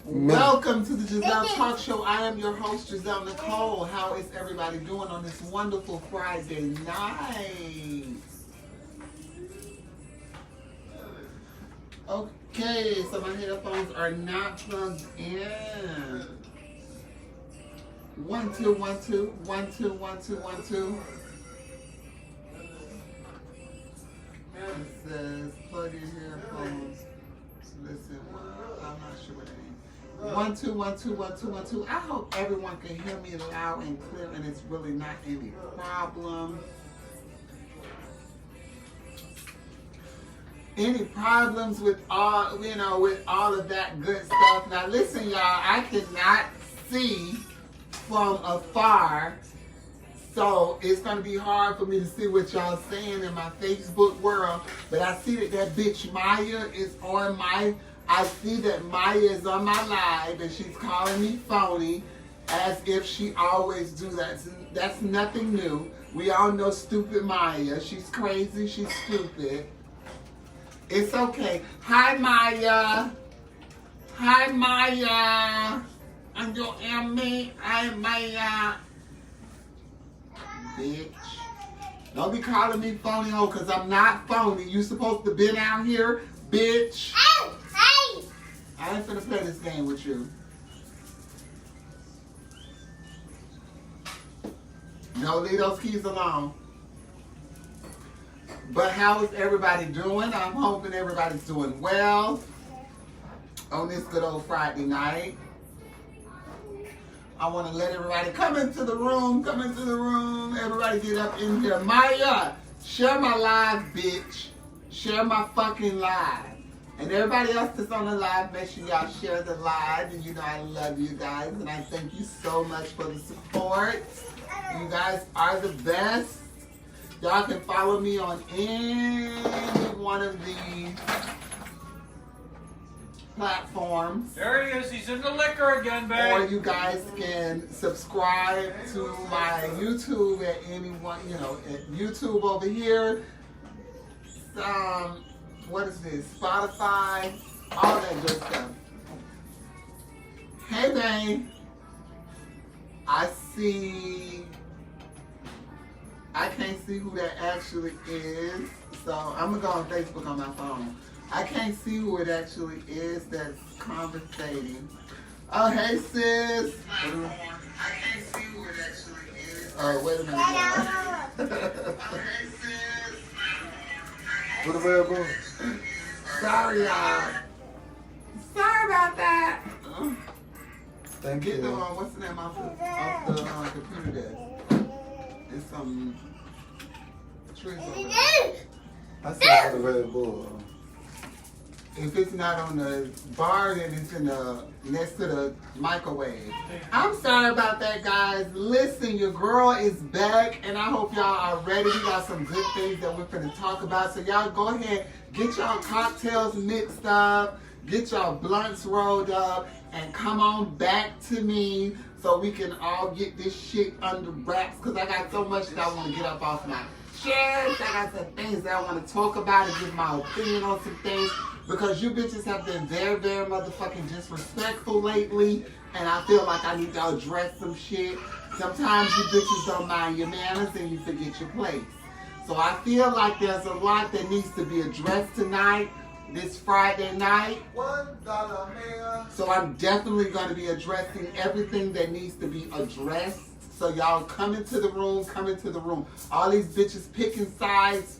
Welcome to the Gezelle Talk Show. I am your host, Gezelle Nicole. How is everybody doing on this wonderful Friday night? Okay, so my headphones are not plugged in. 1 2 1 2 1 2 1 2 1 2. It says plug in headphones. Listen, I'm not sure what it is. 1 2 1 2 1 2 1 2. I hope everyone can hear me loud and clear, and it's really not any problem. Any problems with all, with all of that good stuff? Now listen, y'all, I cannot see from afar, so it's gonna be hard for me to see what y'all saying in my Facebook world. But I see that bitch Maya is on my. I see that Maya is on my live and she's calling me phony, as if she always do that. That's nothing new. We all know stupid Maya. She's crazy. She's stupid. It's okay. Hi, Maya. Hi, Maya. And you hear me? Hi, Maya. Bitch. Don't be calling me phony, because I'm not phony. You supposed to been out here, bitch. Hey! I ain't finna play this game with you. No, leave those keys alone. But how is everybody doing? I'm hoping everybody's doing well on this good old Friday night. I want to let everybody come into the room. Come into the room. Everybody get up in here. Maya, share my live, bitch. Share my fucking live. And everybody else that's on the live, make sure y'all share the live. And you know I love you guys. And I thank you so much for the support. You guys are the best. Y'all can follow me on any one of the platforms. There he is. He's in the liquor again, babe. Or you guys can subscribe to my YouTube at anyone, at YouTube over here. What is this? Spotify, all that good stuff. Hey, babe. I can't see who that actually is, so I'm gonna go on Facebook on my phone. I can't see who it actually is that's conversating. Oh, hey, sis. I can't see who it actually is. Oh, wait a minute. Oh, hey, sis. What available? Sorry, y'all. Sorry about that. Thank Get you. the what's the name off the computer desk? It's some trees over there. I said what available. If it's not on the bar, then it's in the next to the microwave. I'm sorry about that, guys. Listen, your girl is back, and I hope y'all are ready. We got some good things that we're going to talk about. So y'all go ahead, get y'all cocktails mixed up, get y'all blunts rolled up, and come on back to me so we can all get this shit under wraps, because I got so much that I want to get up off my chest. I got some things that I want to talk about and give my opinion on some things, because you bitches have been very, very motherfucking disrespectful lately, and I feel like I need to address some shit. Sometimes you bitches don't mind your manners and you forget your place. So I feel like there's a lot that needs to be addressed tonight, this Friday night. $1 man. So I'm definitely going to be addressing everything that needs to be addressed. So y'all come into the room, come into the room. All these bitches picking sides.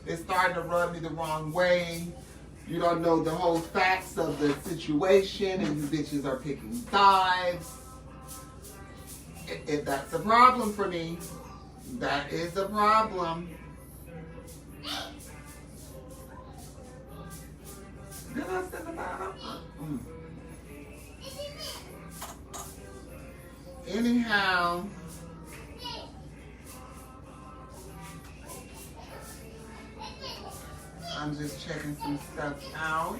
It's starting to rub me the wrong way. You don't know the whole facts of the situation, and you bitches are picking sides. If that's a problem for me, that is a problem. Did I say the bottom? Anyhow, I'm just checking some stuff out.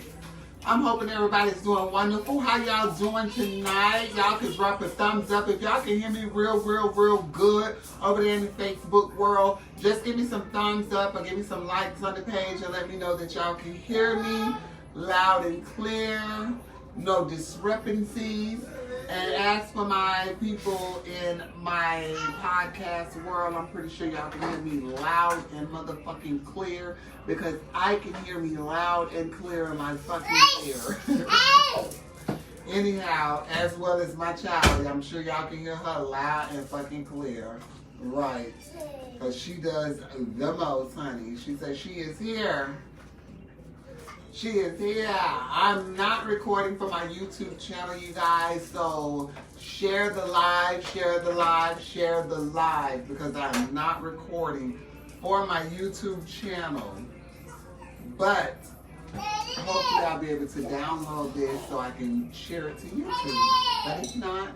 I'm hoping everybody's doing wonderful. How y'all doing tonight? Y'all can drop a thumbs up. If y'all can hear me real good over there in the Facebook world, just give me some thumbs up or give me some likes on the page and let me know that y'all can hear me. loud and clear, no discrepancies. And as for my people in my podcast world, I'm pretty sure y'all can hear me loud and motherfucking clear because I can hear me loud and clear in my fucking ear. Anyhow, as well as my child, I'm sure y'all can hear her loud and fucking clear. Right. Because she does the most, honey. She says she is here. She is here. I'm not recording for my YouTube channel, you guys. So share the live, share the live, share the live. Because I'm not recording for my YouTube channel. But hopefully I'll be able to download this so I can share it to YouTube. But if not,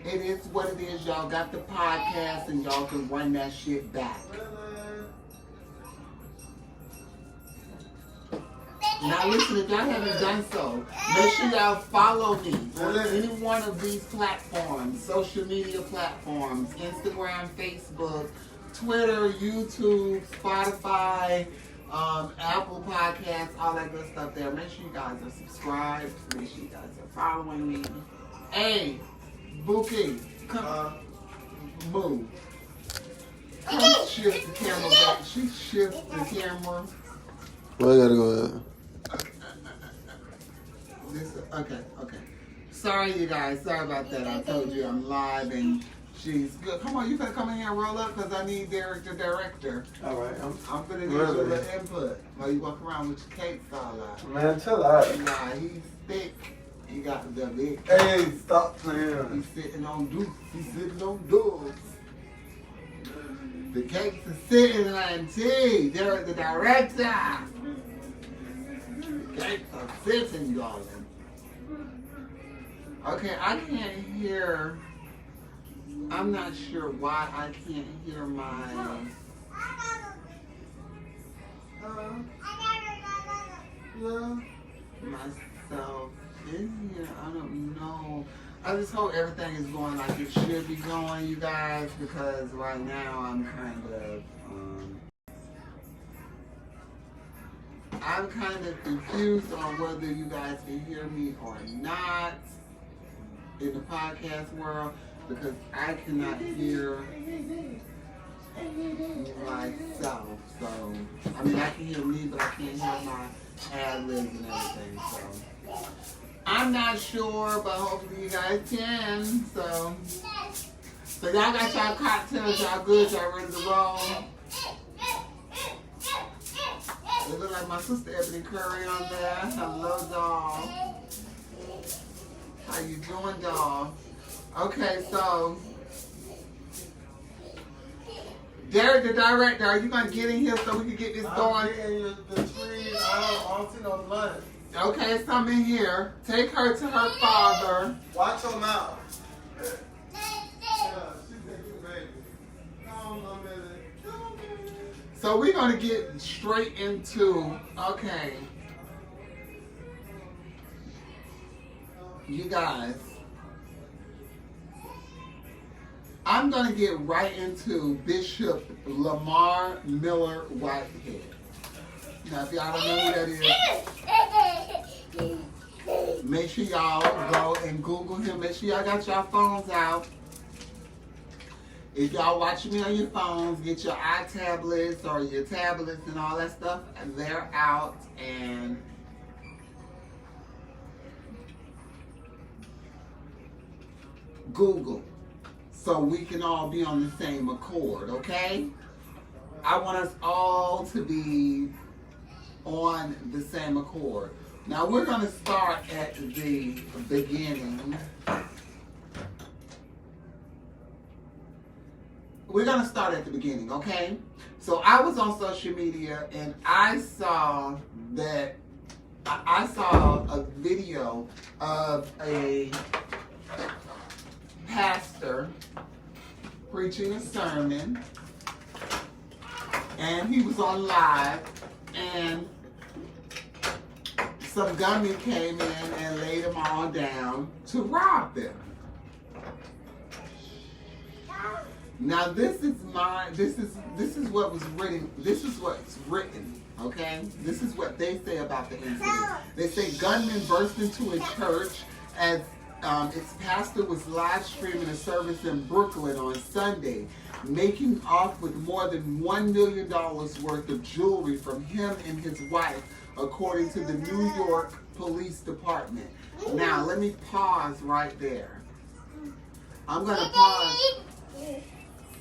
it is what it is. Y'all got the podcast and y'all can run that shit back. Now listen, if y'all haven't done so, make sure y'all follow me on any one of these platforms, social media platforms, Instagram, Facebook, Twitter, YouTube, Spotify, Apple Podcasts, all that good stuff there. Make sure you guys are subscribed. Make sure you guys are following me. Hey, Bookie, come move. Come shift the camera back. She shifts the camera. Well, I gotta go ahead. Okay. Sorry, you guys. Sorry about that. I told you I'm live and she's good. Come on, you better come in here and roll up because I need Derek the director. All right. I'm gonna give you a little input while you walk around with your cakes all out. Man, chill out. Nah, he's thick. He got the big. Hey, stop playing. He's sitting on dukes. He's sitting on dudes. The cakes are sitting on tea. Derek the director. The cakes are sitting, darling. Okay, I can't hear. I'm not sure why I can't hear myself in here. I don't know. I just hope everything is going like it should be going, you guys, because right now I'm kind of confused on whether you guys can hear me or not in the podcast world because I cannot hear myself. So, I mean, I can hear me, but I can't hear my ad-libs and everything. So, I'm not sure, but hopefully you guys can. So y'all got y'all cocktails, y'all good, y'all ready to roll? It look like my sister Ebony Curry on there. Hello, doll. How you doing, doll? Okay, so Derek, the director, are you gonna get in here so we can get this going? The trees. I don't see no blood. Okay, some in here. Take her to her father. Watch your mouth. So we're gonna get straight into, okay. You guys, I'm gonna get right into Bishop Lamar Miller Whitehead. Now, if y'all don't know who that is, make sure y'all go and Google him. Make sure y'all got y'all phones out. If y'all watching me on your phones, get your iTablets or your tablets and all that stuff, and they're out. And Google, so we can all be on the same accord, okay? I want us all to be on the same accord. Now we're going to start at the beginning. We're going to start at the beginning, okay? So I was on social media and I saw a video of a pastor preaching a sermon, and he was on live, and some gunmen came in and laid them all down to rob them. Now this is what was written. This is what's written Okay? This is what they say about the incident. They say gunmen burst into a church as its pastor was live streaming a service in Brooklyn on Sunday, making off with more than $1 million worth of jewelry from him and his wife, according to the New York Police Department. Now, let me pause right there. I'm going to pause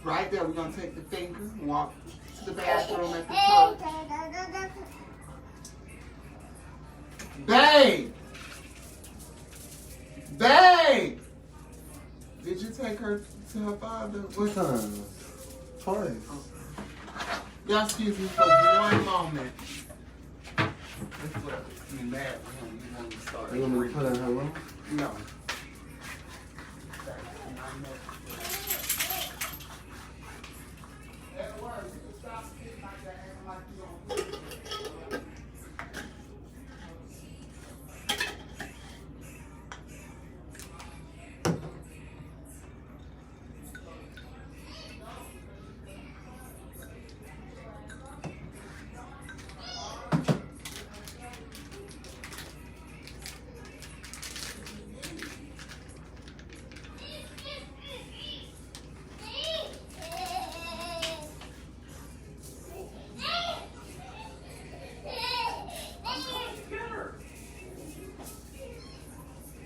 right there. We're going to take the finger and walk to the bathroom at the church. Babe! Babe! Did you take her to her father? What time? Twice. Y'all excuse me for one moment. This is what I mean, mad with him. You want to start. You want me to put in her room? No. At work, you can stop sitting like that, acting like you don't.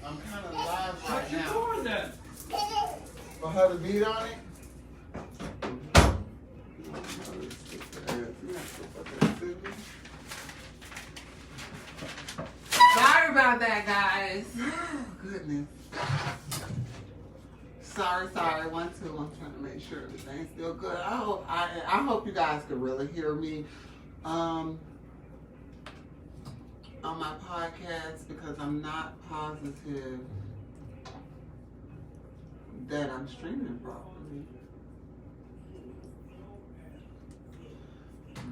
I'm kind of live Shut right your now. door then. For her to beat on it? Sorry about that, guys. Goodness. Sorry. 1, 2. I'm trying to make sure everything's still good. I hope you guys can really hear me on my podcast, because I'm not positive that I'm streaming properly.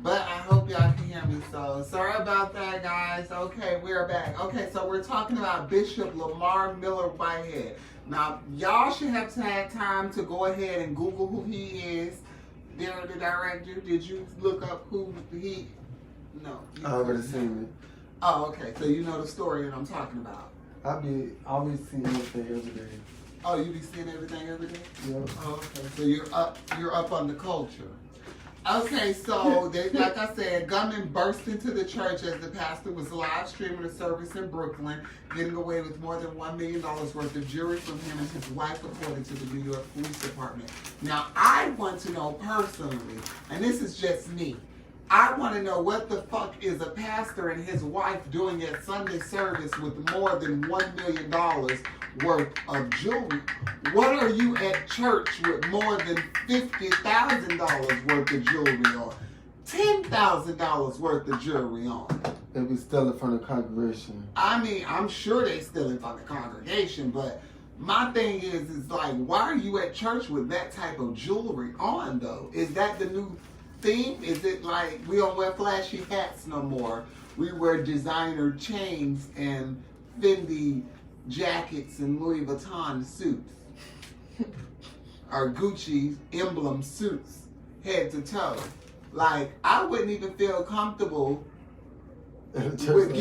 But I hope y'all can hear me, so sorry about that, guys. Okay, we're back. Okay, so we're talking about Bishop Lamar Miller Whitehead. Now, y'all should have had time to go ahead and Google who he is. There, the director, did you look up who he... No. I already seen it. Oh, okay, so you know the story that I'm talking about. I'll be seeing everything every day. Oh, you be seeing everything every day? Yep. Oh, okay. So you're up on the culture. Okay, so they, like I said, gunmen burst into the church as the pastor was live streaming a service in Brooklyn, getting away with more than $1 million worth of jewelry from him and his wife, according to the New York Police Department. Now, I want to know personally, and this is just me, I want to know what the fuck is a pastor and his wife doing at Sunday service with more than $1 million worth of jewelry? What are you at church with more than $50,000 worth of jewelry on? $10,000 worth of jewelry on? They be stealing from the congregation. I mean, I'm sure they stealing from the congregation, but my thing is like, why are you at church with that type of jewelry on, though? Is that the new theme? Is it like we don't wear flashy hats no more? We wear designer chains and Fendi jackets and Louis Vuitton suits. Or Gucci emblem suits, head to toe. Like, I wouldn't even feel comfortable with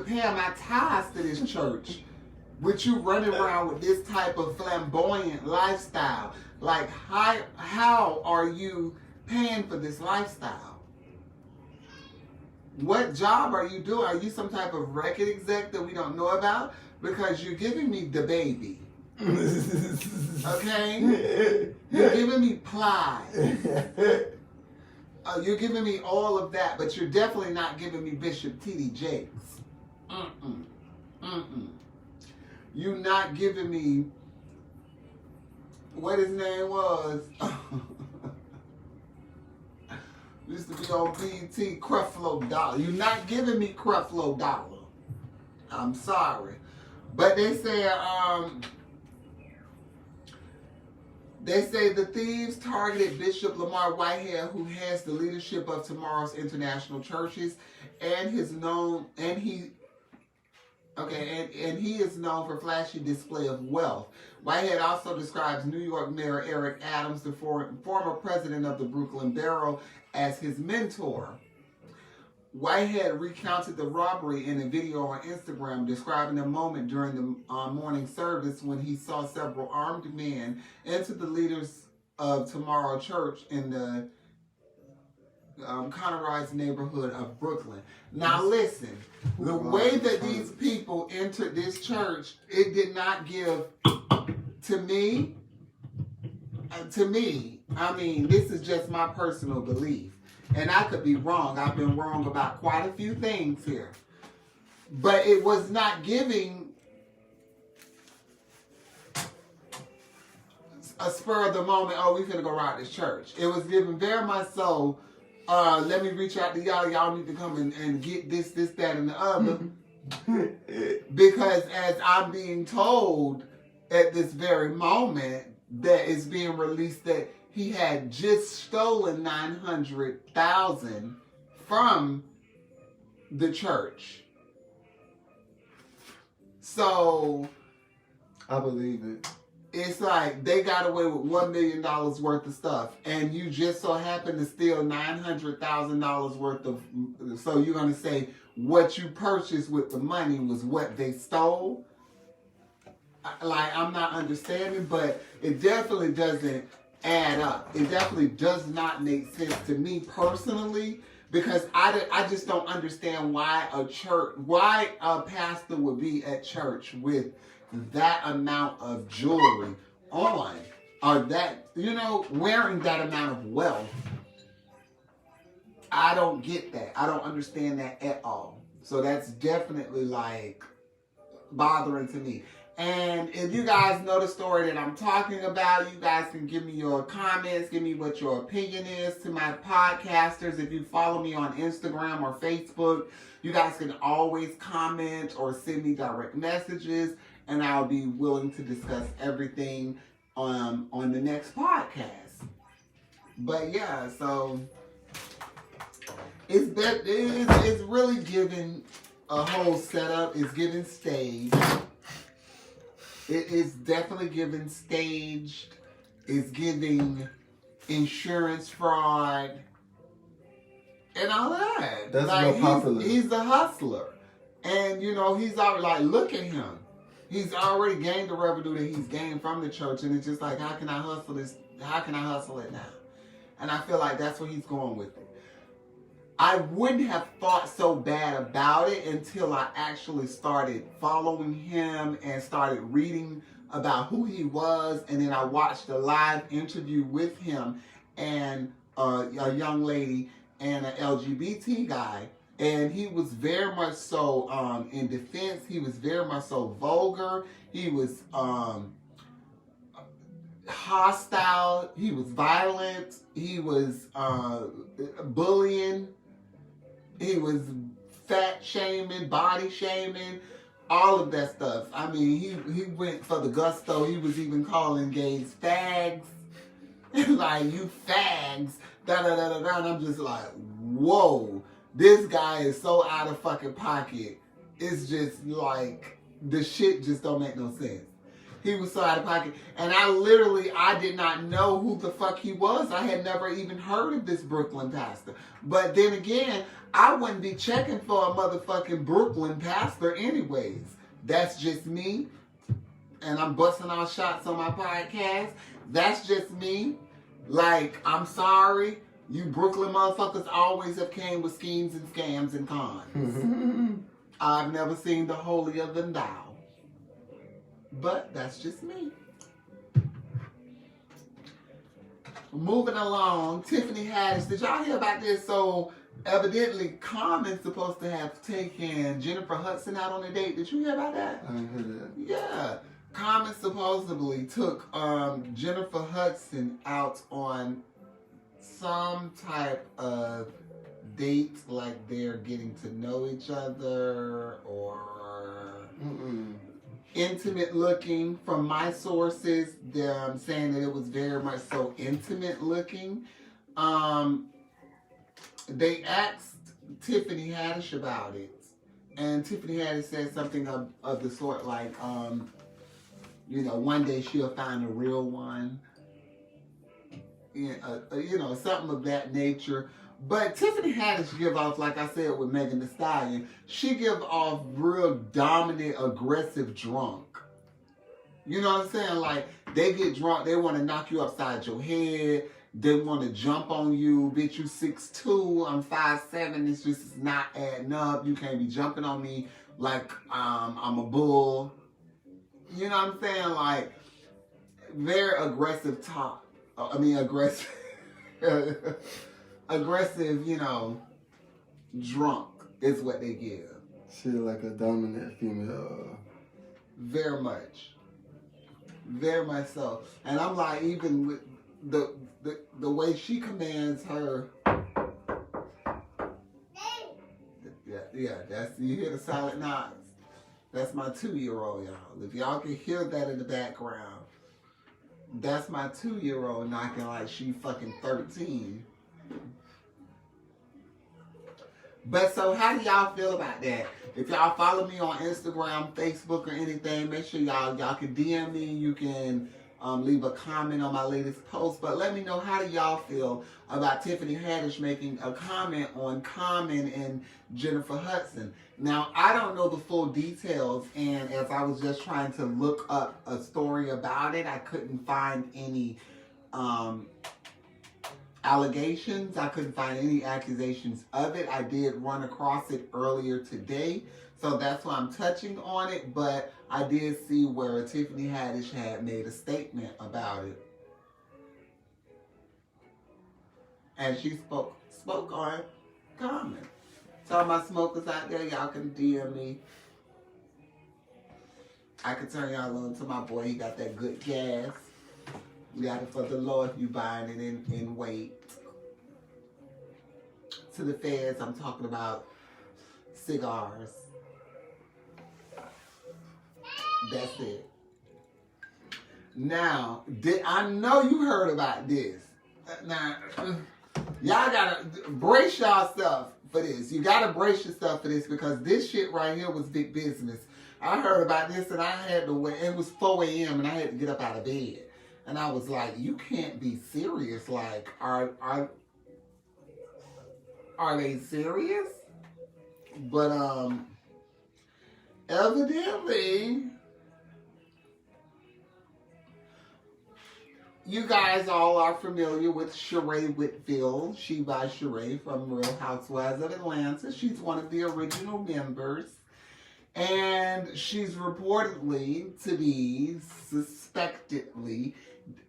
paying my tithes to this church, with you running around with this type of flamboyant lifestyle. Like, how are you paying for this lifestyle? What job are you doing? Are you some type of record exec that we don't know about? Because you're giving me the baby. Okay? You're giving me ply. You're giving me all of that, but you're definitely not giving me Bishop T.D. Jakes. You're not giving me what his name was. Used to be on BET, Creflo Dollar. You're not giving me Creflo Dollar. I'm sorry. But they say the thieves targeted Bishop Lamar Whitehead, who has the leadership of tomorrow's international churches, and he is known for flashy display of wealth. Whitehead also describes New York Mayor Eric Adams, the former president of the Brooklyn Borough, as his mentor. Whitehead recounted the robbery in a video on Instagram, describing a moment during the morning service when he saw several armed men enter the Leaders of Tomorrow Church in the Connery's neighborhood of Brooklyn. Now listen, the way that these people entered this church, it did not give, to me, I mean, this is just my personal belief. And I could be wrong. I've been wrong about quite a few things here. But it was not giving a spur of the moment, oh, we finna go rob this church. It was giving very much so, let me reach out to y'all. Y'all need to come and get this, that, and the other. Because as I'm being told at this very moment, that is being released that he had just stolen $900,000 from the church. So I believe it. It's like they got away with $1 million worth of stuff, and you just so happen to steal $900,000 worth of. So you're gonna say what you purchased with the money was what they stole? Like, I'm not understanding, but it definitely doesn't add up. It definitely does not make sense to me personally, because I just don't understand why a pastor would be at church with that amount of jewelry on, or that, wearing that amount of wealth. I don't get that. I don't understand that at all. So that's definitely like bothering to me. And if you guys know the story that I'm talking about, you guys can give me your comments, give me what your opinion is. To my podcasters, if you follow me on Instagram or Facebook, you guys can always comment or send me direct messages, and I'll be willing to discuss everything on the next podcast. But yeah, so it's really giving a whole setup. It's giving stage. It is definitely giving staged. It's giving insurance fraud and all of that. That's like, real popular. He's a hustler. And, he's already like, look at him. He's already gained the revenue that he's gained from the church. And it's just like, how can I hustle this? How can I hustle it now? And I feel like that's where he's going with it. I wouldn't have thought so bad about it until I actually started following him and started reading about who he was. And then I watched a live interview with him and a young lady and an LGBT guy. And he was very much so in defense. He was very much so vulgar. He was hostile. He was violent. He was bullying. He was fat shaming, body shaming, all of that stuff. I mean, he went for the gusto. He was even calling gays fags. Like, you fags. Da-da-da-da-da. And I'm just like, whoa. This guy is so out of fucking pocket. It's just like, the shit just don't make no sense. He was so out of pocket. And I did not know who the fuck he was. I had never even heard of this Brooklyn pastor. But then again, I wouldn't be checking for a motherfucking Brooklyn pastor anyways. That's just me. And I'm busting all shots on my podcast. That's just me. Like, I'm sorry. You Brooklyn motherfuckers always have came with schemes and scams and cons. I've never seen the holier than thou. But that's just me. Moving along, Tiffany Haddish. Did y'all hear about this? So evidently, Common's supposed to have taken Jennifer Hudson out on a date. Did you hear about that? I heard that. Yeah. Common supposedly took Jennifer Hudson out on some type of date, like they're getting to know each other or intimate looking. From my sources, they're saying that it was very much so intimate looking. They asked Tiffany Haddish about it, and Tiffany Haddish said something of the sort like, one day she'll find a real one. Something of that nature. But Tiffany Haddish give off, like I said with Megan Thee Stallion, she give off real dominant, aggressive drunk. You know what I'm saying? Like, they get drunk, they want to knock you upside your head, they want to jump on you, bitch, you 6'2", I'm 5'7", it's just not adding up, you can't be jumping on me like I'm a bull. You know what I'm saying? Like, very aggressive talk. I mean, aggressive, aggressive, you know, drunk is what they give. She like a dominant female. Very much. Very much so. And I'm like, even with the way she commands her. Yeah, that's, you hear the silent nods. That's my 2-year-old, y'all. If y'all can hear that in the background, that's my 2-year-old knocking like she fucking 13. But so how do y'all feel about that? If y'all follow me on Instagram, Facebook, or anything, make sure y'all can DM me. You can leave a comment on my latest post. But let me know, how do y'all feel about Tiffany Haddish making a comment on Common and Jennifer Hudson? Now, I don't know the full details, and as I was just trying to look up a story about it, I couldn't find any allegations. I couldn't find any accusations of it. I did run across it earlier today, so that's why I'm touching on it, but I did see where Tiffany Haddish had made a statement about it. And she spoke on Common. So all my smokers out there, y'all can DM me. I can turn y'all on to my boy. He got that good gas. You got it for the Lord if you buying it in weight. To the feds, I'm talking about cigars. That's it. Now, I know you heard about this. Now, y'all gotta brace yourself for this. You gotta brace yourself for this, because this shit right here was big business. I heard about this and I had to wait. It was 4 a.m. and I had to get up out of bed. And I was like, you can't be serious. Like, are they serious? But evidently, you guys all are familiar with Sheree Whitfield. She by Sheree from Real Housewives of Atlanta. She's one of the original members. And she's reportedly to be suspectedly,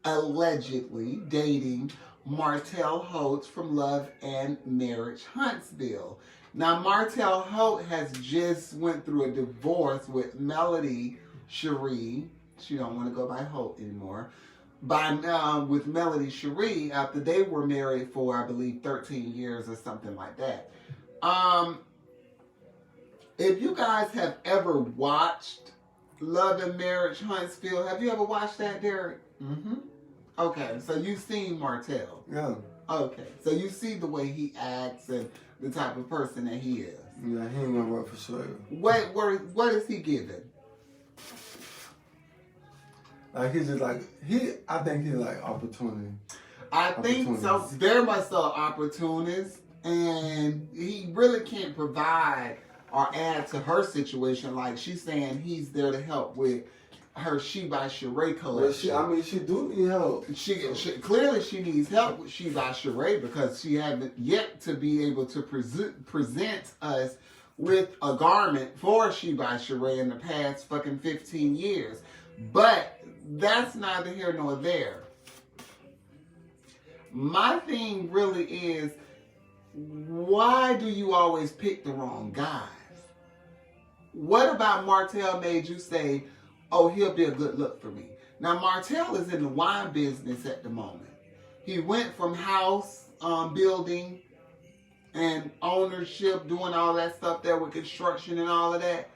allegedly dating Martel Holt from Love and Marriage Huntsville. Now, Martel Holt has just went through a divorce with Melody Sheree. She don't want to go by Holt anymore. With Melody Sheree, after they were married for, I believe, 13 years or something like that. If you guys have ever watched Love and Marriage Huntsville, have you ever watched that, Derek? Mm-hmm. Okay, so you've seen Martel. Yeah. Okay, so you see the way he acts and the type of person that he is. Yeah, he ain't gonna work for sure. What is he giving? Like, he's just like, I think he's like opportunity. I think so, very much so opportunist, and he really can't provide or add to her situation. Like, she's saying he's there to help with her She by Sheree collection. Well, she do need help. She clearly she needs help with She by Sheree, because she haven't yet to be able to present us with a garment for She by Sheree in the past fucking 15 years. But that's neither here nor there. My thing really is, why do you always pick the wrong guys? What about Martel made you say, oh, he'll be a good look for me? Now, Martel is in the wine business at the moment. He went from house building and ownership, doing all that stuff there with construction and all of that,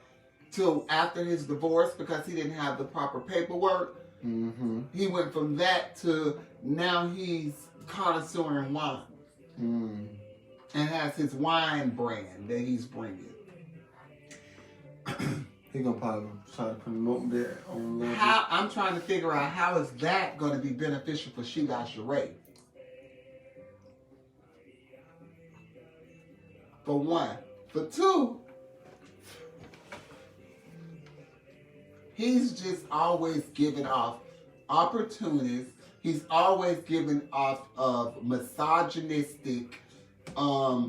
till after his divorce, because he didn't have the proper paperwork. Mm-hmm. He went from that to now he's connoisseur in wine. Mm. And has his wine brand that he's bringing. He gonna probably try to promote that on level. I'm trying to figure out, how is that going to be beneficial for She by Sheree? for one. For two, he's just always giving off opportunists. He's always giving off of misogynistic. I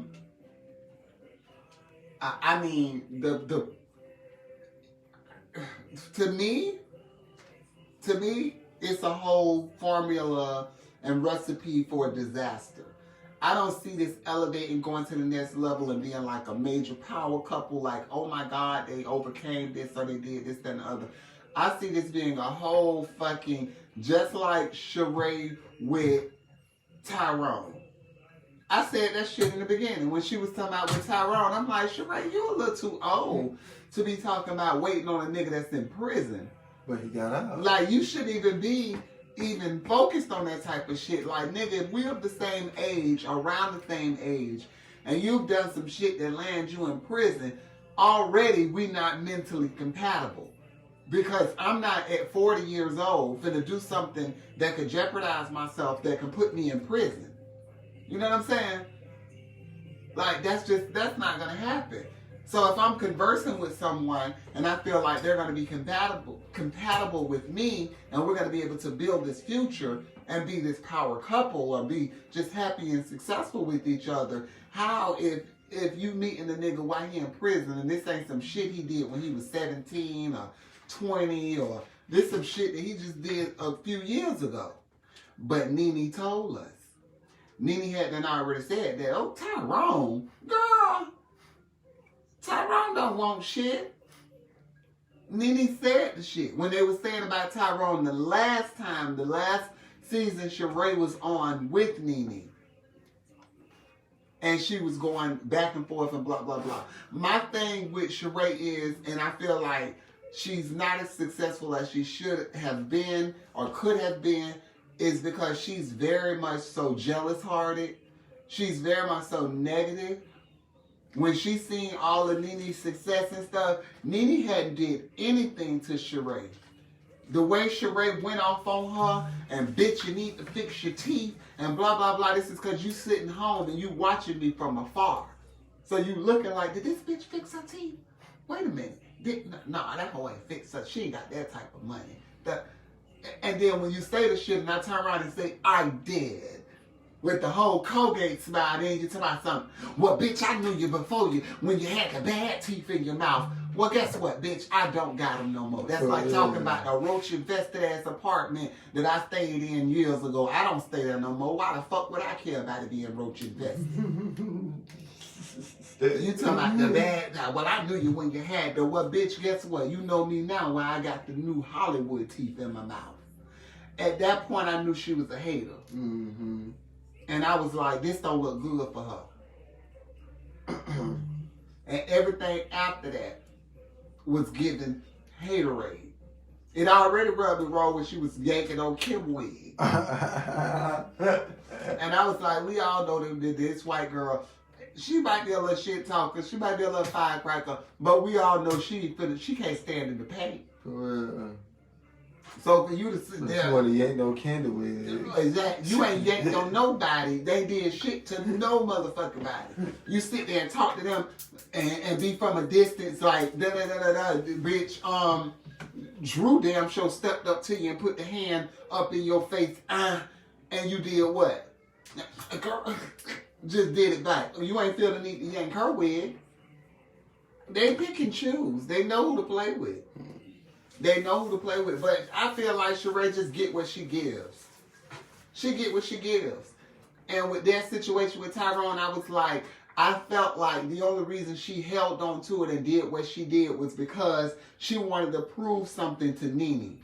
mean, the to me, it's a whole formula and recipe for disaster. I don't see this elevating, going to the next level and being like a major power couple, like, oh my God, they overcame this or they did this, that, and the other. I see this being a whole fucking, just like Sheree with Tyrone. I said that shit in the beginning when she was talking about with Tyrone. I'm like, Sheree, you a little too old to be talking about waiting on a nigga that's in prison. But he got out. Like, you shouldn't even be focused on that type of shit. Like, nigga, if we're the same age, around the same age, and you've done some shit that lands you in prison, already we not mentally compatible. Because I'm not at 40 years old finna do something that could jeopardize myself, that could put me in prison. You know what I'm saying? Like, that's not gonna happen. So if I'm conversing with someone and I feel like they're going to be compatible with me, and we're going to be able to build this future and be this power couple or be just happy and successful with each other, how if you meeting the nigga while he in prison and this ain't some shit he did when he was 17 or 20 or this some shit that he just did a few years ago. But Nene told us. Nene had done already said that, oh, Tyrone, girl, Tyrone don't want shit. Nene said the shit. When they were saying about Tyrone the last season Sheree was on with Nene. And she was going back and forth and blah, blah, blah. My thing with Sheree is, and I feel like she's not as successful as she should have been or could have been, is because she's very much so jealous-hearted. She's very much so negative. When she seen all of Nene's success and stuff, Nene hadn't did anything to Sheree. The way Sheree went off on her and, bitch, you need to fix your teeth and blah, blah, blah. This is because you sitting home and you watching me from afar. So you looking like, did this bitch fix her teeth? Wait a minute. No, that hoe ain't fix her. She ain't got that type of money. And then when you say the shit and I turn around and say, I did. With the whole Colgate smile, then you talk about something. Well, bitch, I knew you before you, when you had the bad teeth in your mouth. Well, guess what, bitch? I don't got them no more. That's like talking about a roach-infested ass apartment that I stayed in years ago. I don't stay there no more. Why the fuck would I care about it being roach-infested? You talking about the bad, well, I knew you when you had the, well, bitch, guess what? You know me now when I got the new Hollywood teeth in my mouth. At that point, I knew she was a hater. Mm-hmm. And I was like, this don't look good for her. And everything after that was given haterade. It already rubbed me wrong when she was yanking on Kim wig. And I was like, we all know that this white girl, she might be a little shit talker, she might be a little firecracker, but we all know she can't stand in the paint. So for you to sit there, you want to yank no candle with. Exactly. You ain't yanked on nobody. They did shit to no motherfucking body. You sit there and talk to them and be from a distance like da da da da da. Bitch, Drew damn sure stepped up to you and put the hand up in your face, and you did what? Just did it back. You ain't feel the need to yank her wig. They pick and choose. They know who to play with. They know who to play with. But I feel like Sheree just get what she gives. She get what she gives. And with that situation with Tyrone, I was like, I felt like the only reason she held on to it and did what she did was because she wanted to prove something to Nene.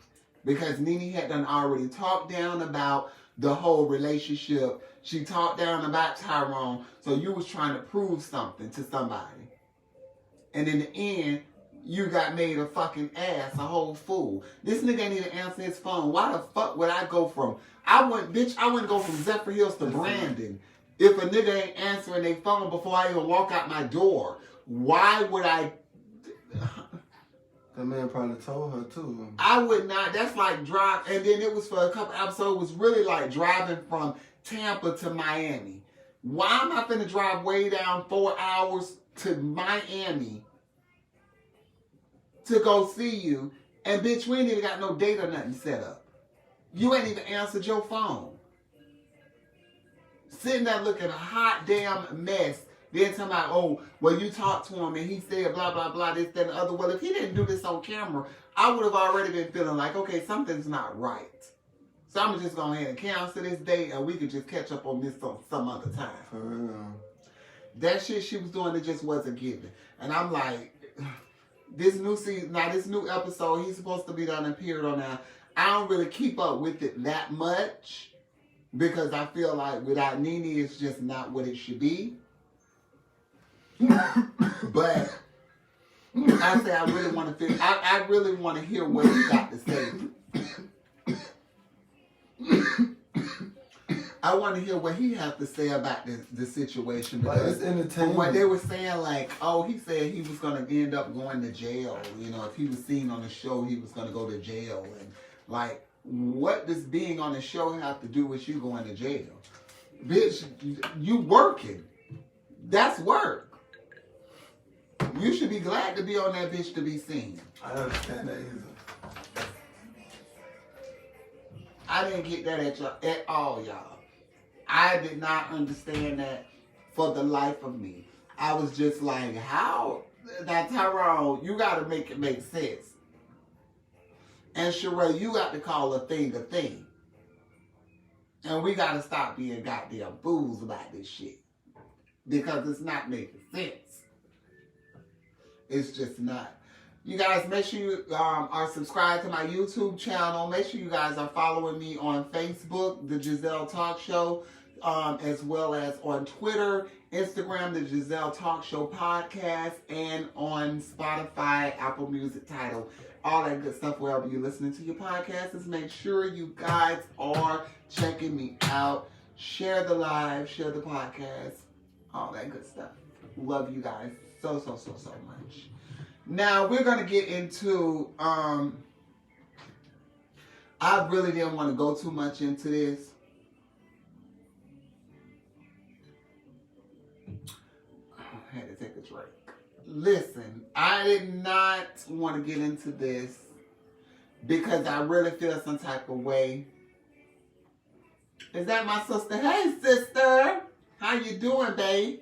Because Nene had done already talked down about the whole relationship. She talked down about Tyrone. So you was trying to prove something to somebody. And in the end, you got made a fucking ass, a whole fool. This nigga ain't even answer his phone. Why the fuck would I go from, I wouldn't go from Zephyr Hills to Brandon if a nigga ain't answering their phone before I even walk out my door. Why would I? That man probably told her too. I would not. That's like drive, and then it was for a couple episodes, it was really like driving from Tampa to Miami. Why am I finna drive way down 4 hours to Miami to go see you? And bitch, we ain't even got no date or nothing set up. You ain't even answered your phone. Sitting there looking a hot damn mess. Then talking about, oh, well, you talked to him and he said blah, blah, blah, this, that, and the other. Well, if he didn't do this on camera, I would have already been feeling like, okay, something's not right. So I'm just going ahead and cancel this date and we could just catch up on this some other time. For real. That shit she was doing, it just wasn't giving. And I'm like, this new season, now this new episode, he's supposed to be done and appeared on now. I don't really keep up with it that much because I feel like without Nene, it's just not what it should be. But I say I really want to I really want to hear what he got to say. I want to hear what he has to say about the situation. Because it's entertaining. What they were saying, like, oh, he said he was going to end up going to jail. You know, if he was seen on the show, he was going to go to jail. And, like, what does being on the show have to do with you going to jail? Bitch, you working. That's work. You should be glad to be on that bitch to be seen. I understand that either. I didn't get that at all, y'all. I did not understand that for the life of me. I was just like, how? Now, Tyrone, you got to make it make sense. And Sheree, you got to call a thing a thing. And we got to stop being goddamn fools about this shit. Because it's not making sense. It's just not. You guys, make sure you are subscribed to my YouTube channel. Make sure you guys are following me on Facebook, The Gezelle Talk Show, as well as on Twitter, Instagram, The Gezelle Talk Show Podcast, and on Spotify, Apple Music Tidal, all that good stuff wherever you're listening to your podcasts. Make sure you guys are checking me out. Share the live, share the podcast, all that good stuff. Love you guys so much. Now we're gonna get into I really didn't want to go too much into this. I had to take a drink. Listen, I did not want to get into this because I really feel some type of way. Is that my sister? Hey sister, how you doing, babe?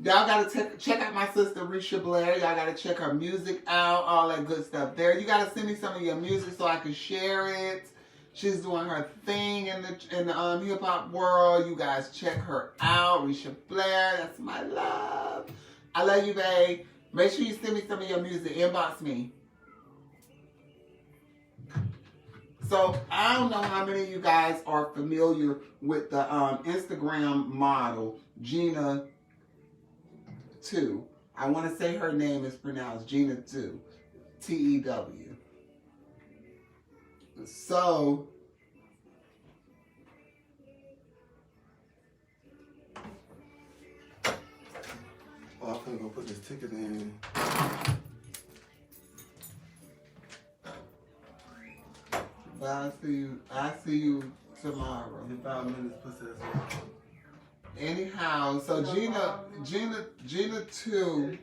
Y'all gotta check out my sister Risha Blair. Y'all gotta check her music out, all that good stuff there. You gotta send me some of your music so I can share it. She's doing her thing in the hip hop world. You guys check her out, Risha Blair. That's my love. I love you, babe. Make sure you send me some of your music. Inbox me. So I don't know how many of you guys are familiar with the Instagram model Gena Tew. I want to say her name is pronounced Gena Tew. T-E-W. So, I'm gonna go put this ticket in. well, I see you tomorrow. In 5 minutes, pussy ass. Anyhow, so Gena Tew.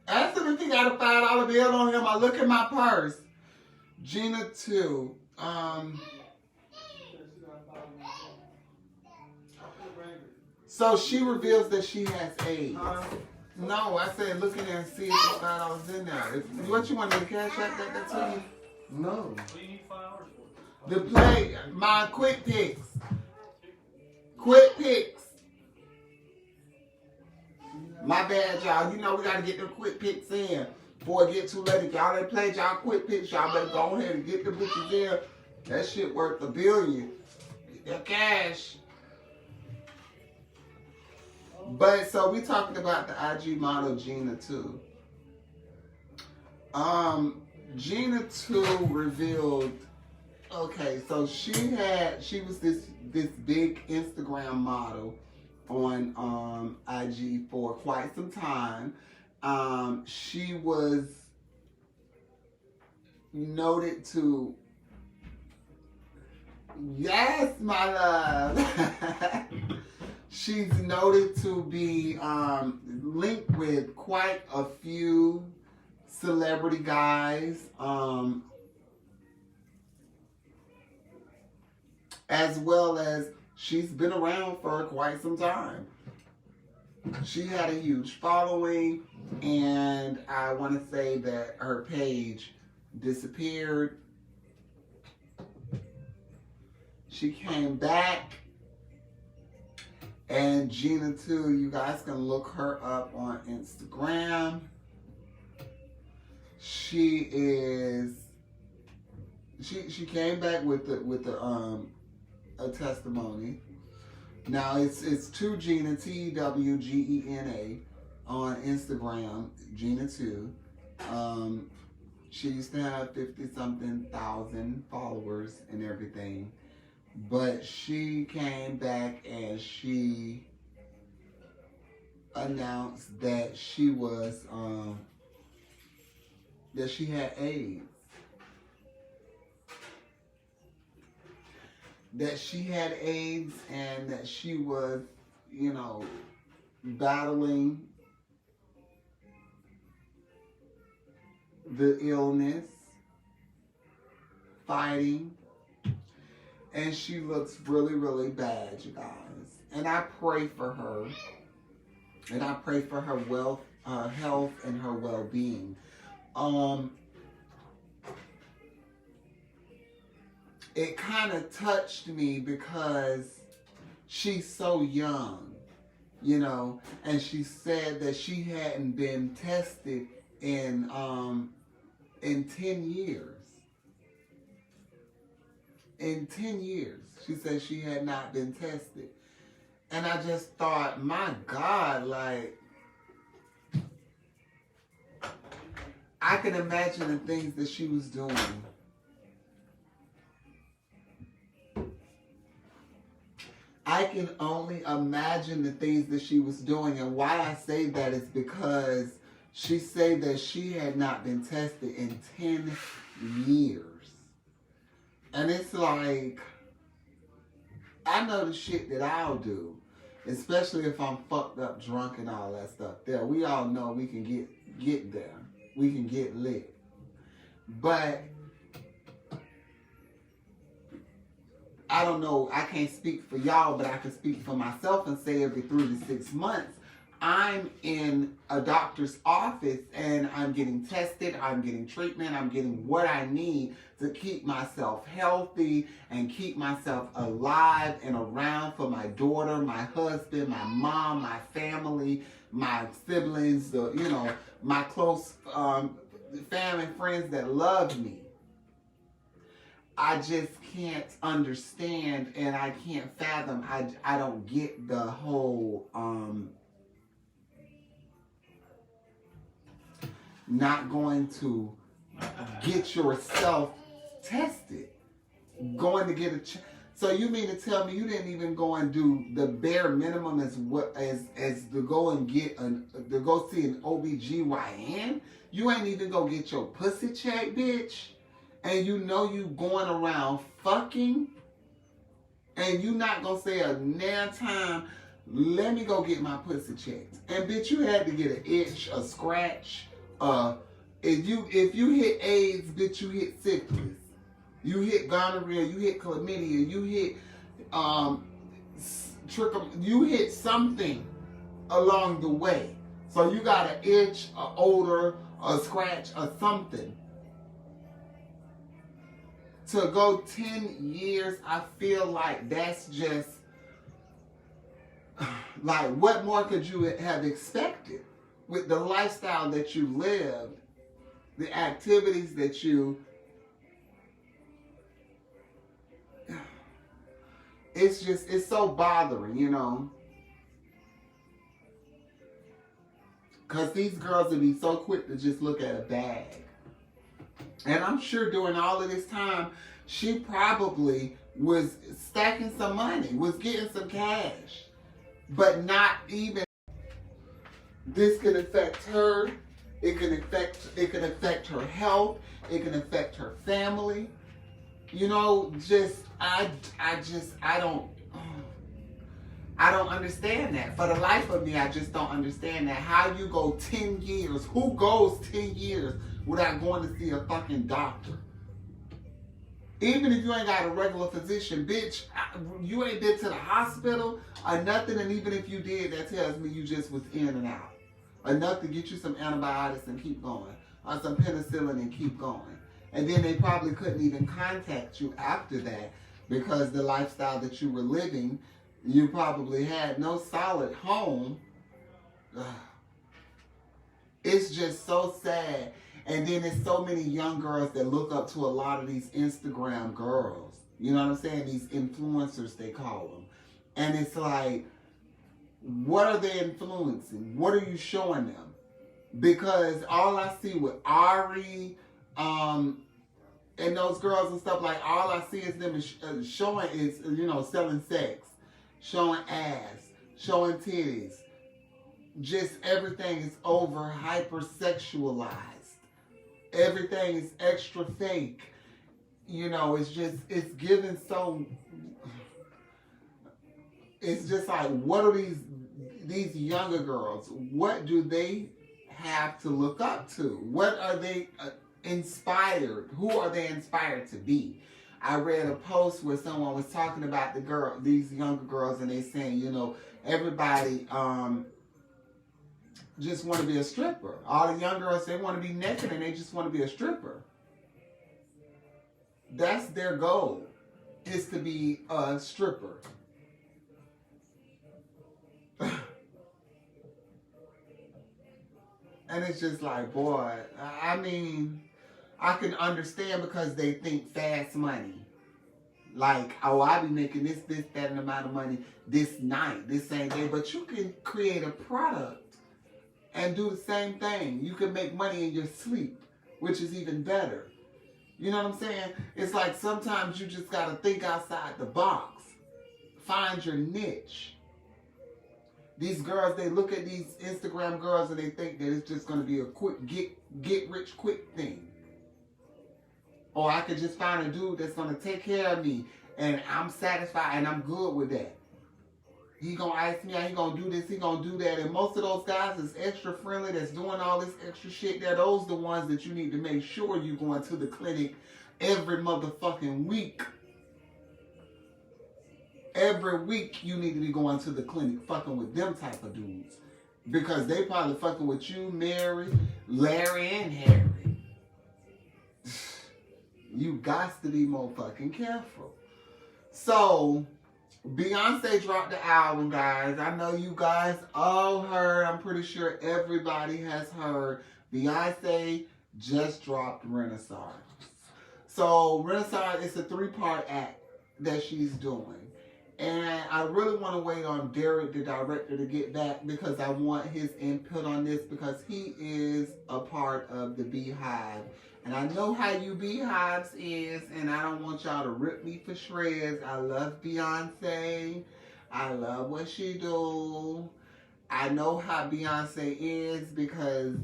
Ask him if he got a $5 bill on him. I look at my purse. Gena Tew. So she reveals that she has AIDS. No, I said look in there and see if there's $5 in there. What you want me to cash out that to you? No. What do you need 5 hours for? To play my quick picks. Quick picks. My bad, y'all. You know we gotta get them quick picks in before it get too late. If y'all ain't played y'all quick picks, y'all better go ahead and get the bitches in. That shit worth $1 billion. Get that cash. But so we talking about the IG model Gena Tew. Gena Tew revealed. Okay, so she was this big Instagram model on IG for quite some time. She was noted to, yes, my love. She's noted to be linked with quite a few celebrity guys, as well as she's been around for quite some time. She had a huge following, and I want to say that her page disappeared. She came back, and Gena Tew, you guys can look her up on Instagram. She came back with a testimony. Now it's to Gena, TWGENA, on Instagram, Gena Tew. She used to have 50-something thousand followers and everything. But she came back and she announced that she was, that she had AIDS. That she had AIDS and that she was, you know, battling the illness, fighting. And she looks really, really bad, you guys. And I pray for her. And I pray for her health and her well-being. It kind of touched me because she's so young, you know. And she said that she hadn't been tested in 10 years. In 10 years, she said she had not been tested. And I just thought, my God, like, I can imagine the things that she was doing. I can only imagine the things that she was doing. And why I say that is because she said that she had not been tested in 10 years. And it's like, I know the shit that I'll do, especially if I'm fucked up, drunk, and all that stuff. There, we all know we can get there. We can get lit. But I don't know, I can't speak for y'all, but I can speak for myself and say every 3 to 6 months, I'm in a doctor's office and I'm getting tested, I'm getting treatment, I'm getting what I need to keep myself healthy and keep myself alive and around for my daughter, my husband, my mom, my family, my siblings, you know, my close family and friends that love me. I just can't understand and I can't fathom. I don't get the whole not going to get yourself tested, going to get a so you mean to tell me you didn't even go and do the bare minimum as to go and get to go see an OBGYN? You ain't even go get your pussy checked, bitch, and you know you going around fucking, and you not gonna say a damn time, let me go get my pussy checked. And bitch, you had to get an itch, a scratch. If you hit AIDS, bitch, you hit syphilis. You hit gonorrhea, you hit chlamydia, you hit you hit something along the way. So you got an itch, an odor, a scratch, or something. To go 10 years, I feel like that's just like, what more could you have expected? With the lifestyle that you lived, the activities that you, it's so bothering, you know. Because these girls would be so quick to just look at a bag. And I'm sure during all of this time, she probably was stacking some money, was getting some cash, but not even. This can affect her. It can affect her health. It can affect her family. You know, I I don't understand that. For the life of me, I just don't understand that. How you go 10 years, who goes 10 years without going to see a fucking doctor? Even if you ain't got a regular physician, bitch, you ain't been to the hospital or nothing, and even if you did, that tells me you just was in and out. Enough to get you some antibiotics and keep going, or some penicillin and keep going. And then they probably couldn't even contact you after that because the lifestyle that you were living, you probably had no solid home. Ugh. It's just so sad. And then there's so many young girls that look up to a lot of these Instagram girls. You know what I'm saying? These influencers, they call them. And it's like, what are they influencing? What are you showing them? Because all I see with Ari, and those girls and stuff, like, all I see is them showing is, selling sex, showing ass, showing titties. Just everything is over hypersexualized. Everything is extra fake. It's given so, it's just like, what are these younger girls, what do they have to look up to? What are they inspired? Who are they inspired to be? I read a post where someone was talking about these younger girls, and they saying, everybody just want to be a stripper. All the young girls, they want to be naked and they just want to be a stripper. That's their goal, is to be a stripper. And it's just like, boy, I mean, I can understand because they think fast money. Like, oh, I be making this, that, and amount of money this night, this same day. But you can create a product and do the same thing. You can make money in your sleep, which is even better. You know what I'm saying? It's like sometimes you just got to think outside the box. Find your niche. These girls, they look at these Instagram girls and they think that it's just going to be a quick get rich quick thing. Or I could just find a dude that's going to take care of me and I'm satisfied and I'm good with that. He going to ask me, he going to do this, he going to do that. And most of those guys is extra friendly, that's doing all this extra shit. Those the ones that you need to make sure you going to the clinic every motherfucking week. Every week you need to be going to the clinic fucking with them type of dudes. Because they probably fucking with you, Mary, Larry, and Harry. You got to be more fucking careful. So, Beyonce dropped the album, guys. I know you guys all heard. I'm pretty sure everybody has heard. Beyonce just dropped Renaissance. So, Renaissance is a 3-part act that she's doing. And I really want to wait on Derek, the director, to get back because I want his input on this because he is a part of the Beehive. And I know how you Beehives is, and I don't want y'all to rip me for shreds. I love Beyonce. I love what she do. I know how Beyonce is because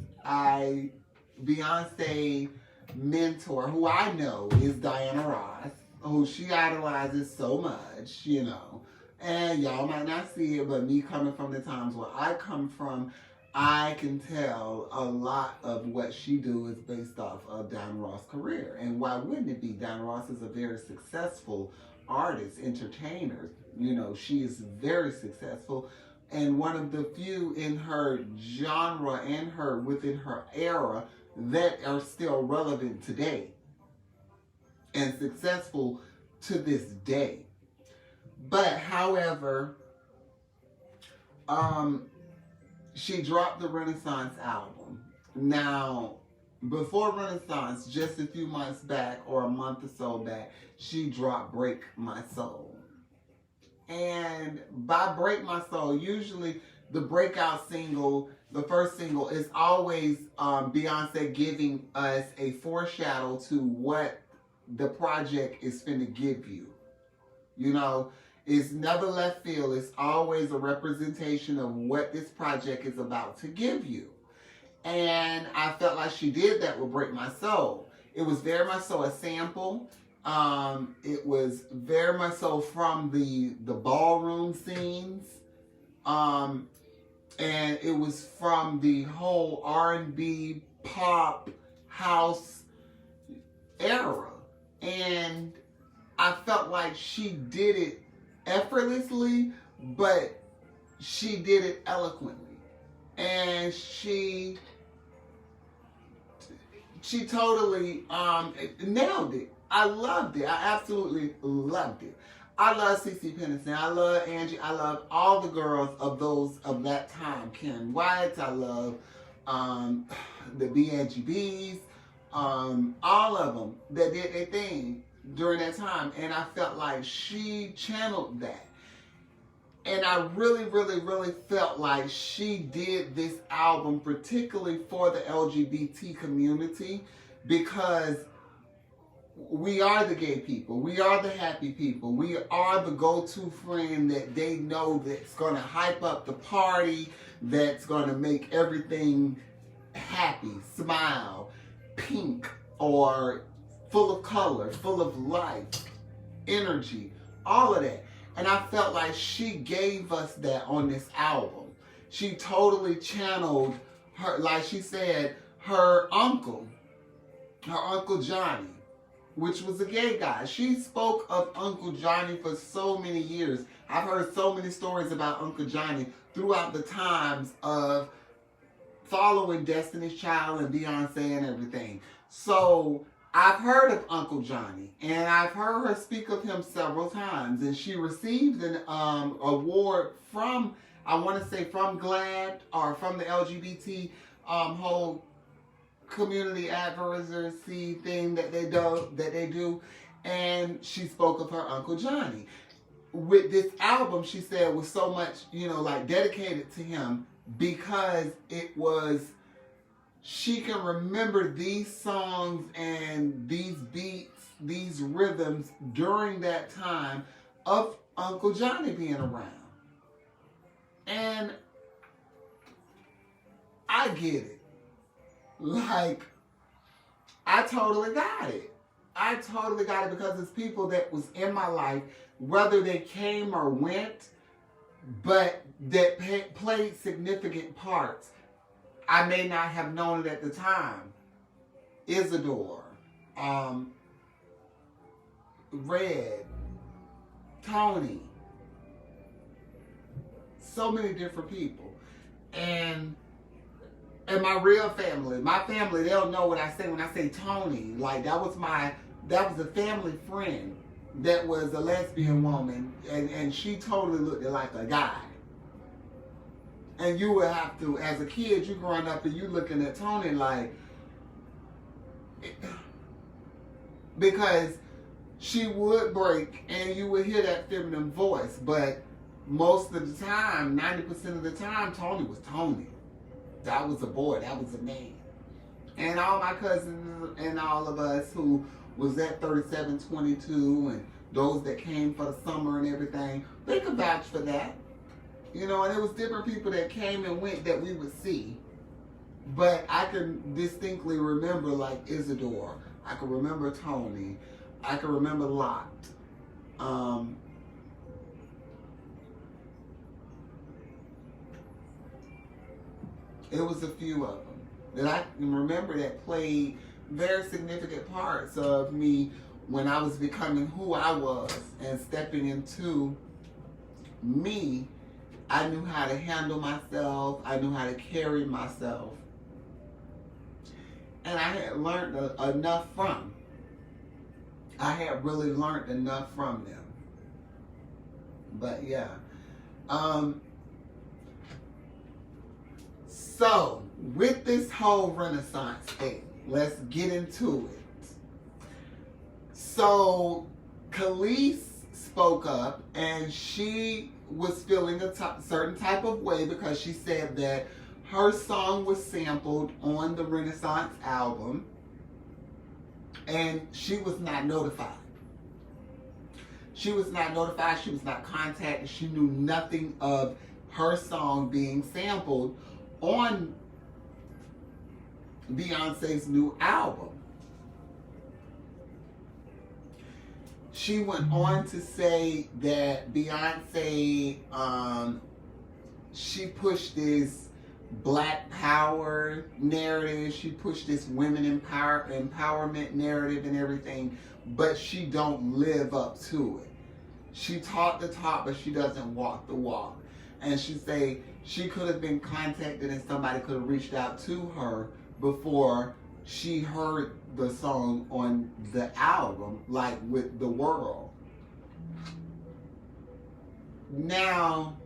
Beyonce mentor, who I know, is Diana Ross, who she idolizes so much, And y'all might not see it, but me coming from the times where I come from, I can tell a lot of what she do is based off of Diana Ross' career. And why wouldn't it be? Diana Ross is a very successful artist, entertainer. She is very successful and one of the few in her genre and within her era that are still relevant today and successful to this day. But however, she dropped the Renaissance album. Now, before Renaissance, just a few months back or a month or so back, she dropped Break My Soul. And by Break My Soul, usually the breakout single, the first single, is always Beyonce giving us a foreshadow to what the project is finna give you. It's never left field. It's always a representation of what this project is about to give you. And I felt like she did that with Break My Soul. It was very much so a sample. It was very much so from the ballroom scenes And it was from the whole R&B, pop, house era. And I felt like she did it effortlessly, but she did it eloquently. And she totally nailed it. I loved it. I absolutely loved it. I love CeCe Peniston. I love Angie. I love all the girls of that time. Karen White. I love the BNGBs. All of them that did their thing during that time. And I felt like she channeled that. And I really, really, really felt like she did this album particularly for the LGBT community, because we are the gay people. We are the happy people. We are the go-to friend that they know that's going to hype up the party, that's going to make everything happy, smile, pink, or full of color, full of life, energy, all of that. And I felt like she gave us that on this album. She totally channeled her, like she said, her uncle Johnny, which was a gay guy. She spoke of Uncle Johnny for so many years. I've heard so many stories about Uncle Johnny throughout the times of following Destiny's Child and Beyonce and everything. So I've heard of Uncle Johnny, and I've heard her speak of him several times. And she received an award from, I want to say from GLAAD, or from the LGBT whole community advocacy thing that they do, and she spoke of her Uncle Johnny. With this album, she said, was so much, like dedicated to him, because it was, she can remember these songs and these beats, these rhythms during that time of Uncle Johnny being around. And I get it. Like, I totally got it. I totally got it, because it's people that was in my life, whether they came or went, but that played significant parts. I may not have known it at the time. Isidore, Red, Tony, so many different people. And my real family, they'll know what I say when I say Tony. Like, that was a family friend that was a lesbian woman, and she totally looked like a guy. And you would have to, as a kid, you growing up and you looking at Tony like, because she would break and you would hear that feminine voice, but most of the time, 90% of the time, Tony was Tony. That was a boy, that was a man. And all my cousins and all of us who was at 3722 and those that came for the summer and everything, they could vouch for that. And it was different people that came and went that we would see. But I can distinctly remember, like, Isidore. I can remember Tony. I can remember Lot. It was a few of them that I can remember that played very significant parts of me when I was becoming who I was and stepping into me. I knew how to handle myself. I knew how to carry myself. And I had learned enough from. I had really learned enough from them. But yeah. So, with this whole Renaissance thing, let's get into it. So, Khalees spoke up, and she was feeling a certain type of way because she said that her song was sampled on the Renaissance album, and she was not notified. She was not notified. She was not contacted. She knew nothing of her song being sampled on Beyonce's new album. She went on to say that Beyonce she pushed this black power narrative. She pushed this women empowerment narrative and everything, but she don't live up to it. She taught the talk, but she doesn't walk the walk. And she say she could have been contacted and somebody could have reached out to her before she heard the song on the album, like with The World. Now,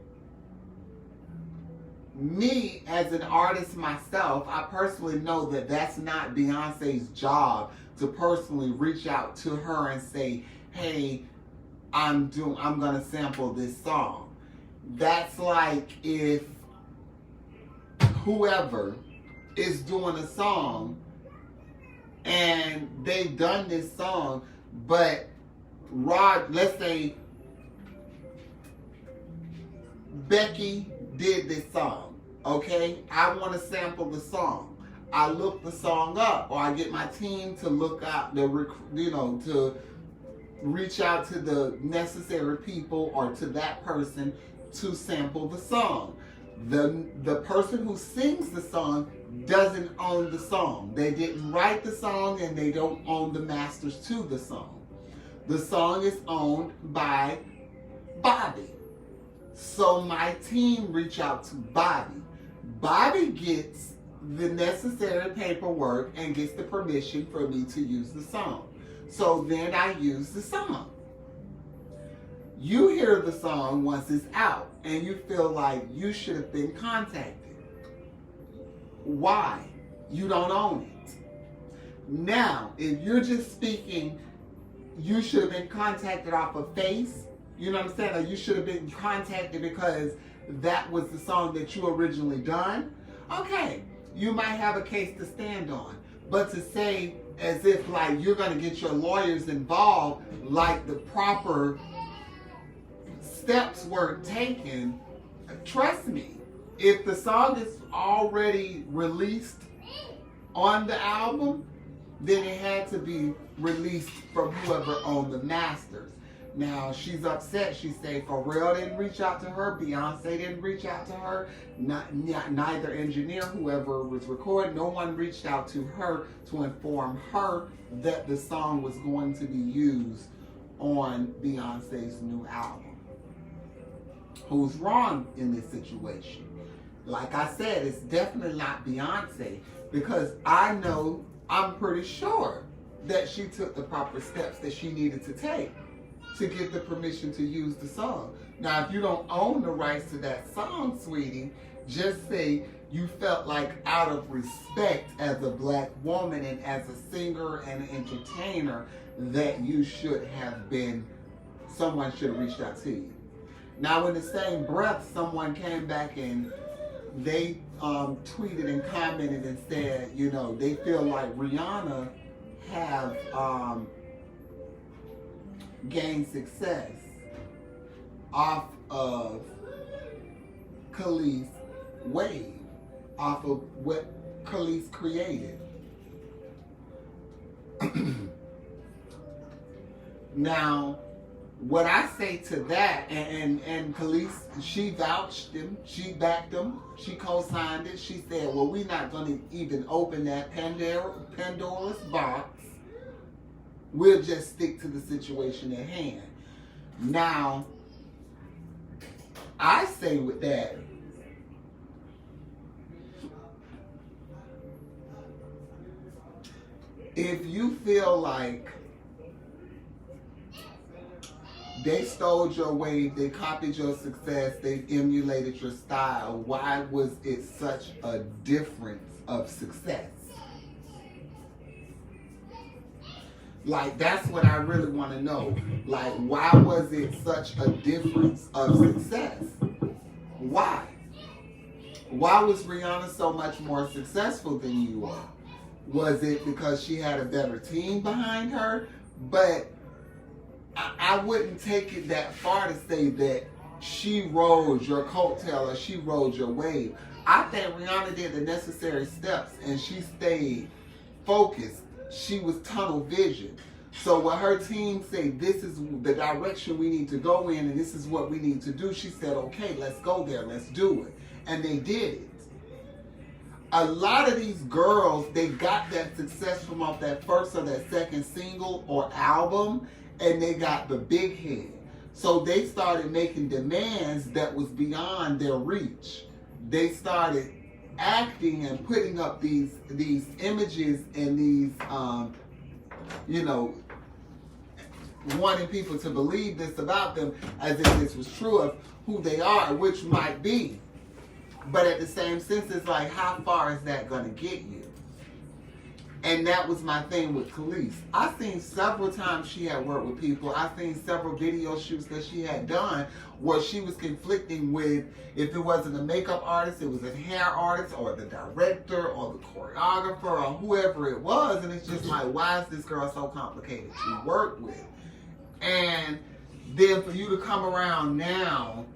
me as an artist myself, I personally know that that's not Beyonce's job to personally reach out to her and say, hey, I'm gonna sample this song. That's like if whoever is doing a song and they've done this song, but let's say Becky did this song, okay? I want to sample the song. I look the song up, or I get my team to look out to reach out to the necessary people or to that person to sample the song. The person who sings the song doesn't own the song. They didn't write the song and they don't own the masters to the song. The song is owned by Bobby. So my team reach out to Bobby. Bobby gets the necessary paperwork and gets the permission for me to use the song. So then I use the song. You hear the song once it's out and you feel like you should have been contacted. Why? You don't own it. Now, if you're just speaking, you should have been contacted off of Face, you know what I'm saying? Or you should have been contacted because that was the song that you originally done. Okay, you might have a case to stand on. But to say as if like you're going to get your lawyers involved, like the proper steps weren't taken, trust me, if the song is already released on the album, then it had to be released from whoever owned the masters. Now, she's upset. She say Pharrell didn't reach out to her. Beyonce didn't reach out to her. Neither engineer, whoever was recording, no one reached out to her to inform her that the song was going to be used on Beyonce's new album. Who's wrong in this situation? Like I said, it's definitely not Beyonce, because I'm pretty sure that she took the proper steps that she needed to take to get the permission to use the song. Now, if you don't own the rights to that song, sweetie, just say you felt like out of respect as a black woman and as a singer and an entertainer that you should have been, someone should have reached out to you. Now, in the same breath, someone came back and they tweeted and commented and said, you know, they feel like Rihanna have gained success off of Khalees' wave, off of what Khalees created. Now, what I say to that, and Khalees, she vouched him, she backed him, she co-signed it. She said, well, we're not going to even open that Pandora's box. We'll just stick to the situation at hand. Now, I say with that, if you feel like they stole your wave, they copied your success, they emulated your style, why was it such a difference of success? Like, that's what I really want to know. Like, why was it such a difference of success? Why? Why was Rihanna so much more successful than you are? Was it because she had a better team behind her? But I wouldn't take it that far to say that she rode your coattail or she rode your wave. I think Rihanna did the necessary steps and she stayed focused. She was tunnel vision. So when her team said, this is the direction we need to go in and this is what we need to do, she said, okay, let's go there, let's do it. And they did it. A lot of these girls, they got that success from off that first or that second single or album, and they got the big head. So they started making demands that was beyond their reach. They started acting and putting up these images and these, wanting people to believe this about them as if this was true of who they are, which might be. But at the same sense, it's like, how far is that going to get you? And that was my thing with Khalees. I've seen several times she had worked with people. I've seen several video shoots that she had done where she was conflicting with, if it wasn't a makeup artist, it was a hair artist or the director or the choreographer or whoever it was. And it's just like, why is this girl so complicated to work with? And then for you to come around now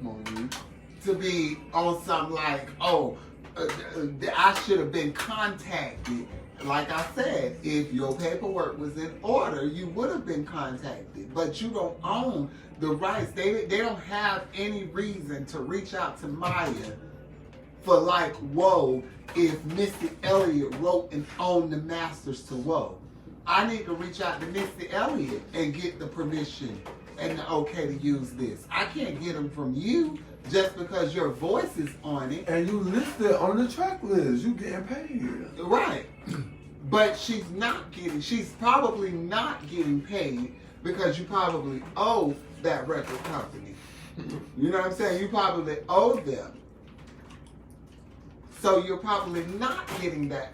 to be on something like, I should have been contacted. Like I said, if your paperwork was in order, you would have been contacted. But you don't own the rights. They don't have any reason to reach out to Maya for like, whoa, if Missy Elliott wrote and owned the masters to whoa. I need to reach out to Missy Elliott and get the permission and the okay to use this. I can't get them from you just because your voice is on it. And you listed on the track list. You getting paid. Right. But she's probably not getting paid because you probably owe that record company. You know what I'm saying? You probably owe them. So you're probably not getting that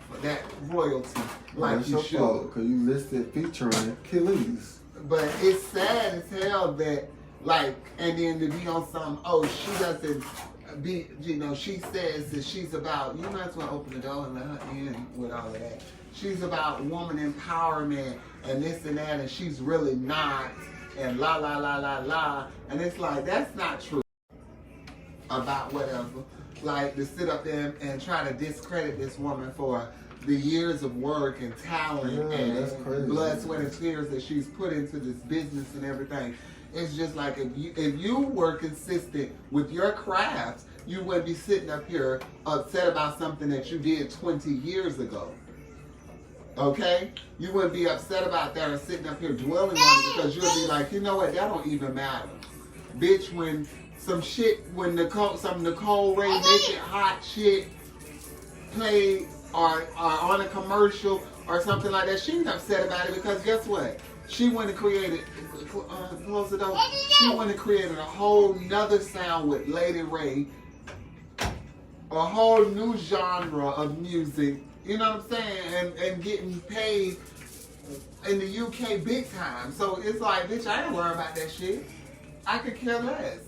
royalty like you should. Because you listed featuring Khalees. But it's sad as hell that, like, and then to be on some, she doesn't be, she says that she's about, you might as well open the door and let her in with all of that. She's about woman empowerment and this and that, and she's really not, and la la la la la. And it's like, that's not true about whatever. Like, to sit up there and try to discredit this woman for the years of work and talent and blood, sweat, and tears that she's put into this business and everything. It's just like, if you were consistent with your craft, you wouldn't be sitting up here upset about something that you did 20 years ago. Okay? You wouldn't be upset about that or sitting up here dwelling on it because you'll be like, you know what, that don't even matter. Bitch, when some Nicole Ray Make It Hot shit played or on a commercial or something like that, she ain't upset about it because guess what? She went and created, close the door, she went and created a whole nother sound with Lady Ray, a whole new genre of music, you know what I'm saying, and getting paid in the UK big time. So it's like, bitch, I ain't worried about that shit. I could care less.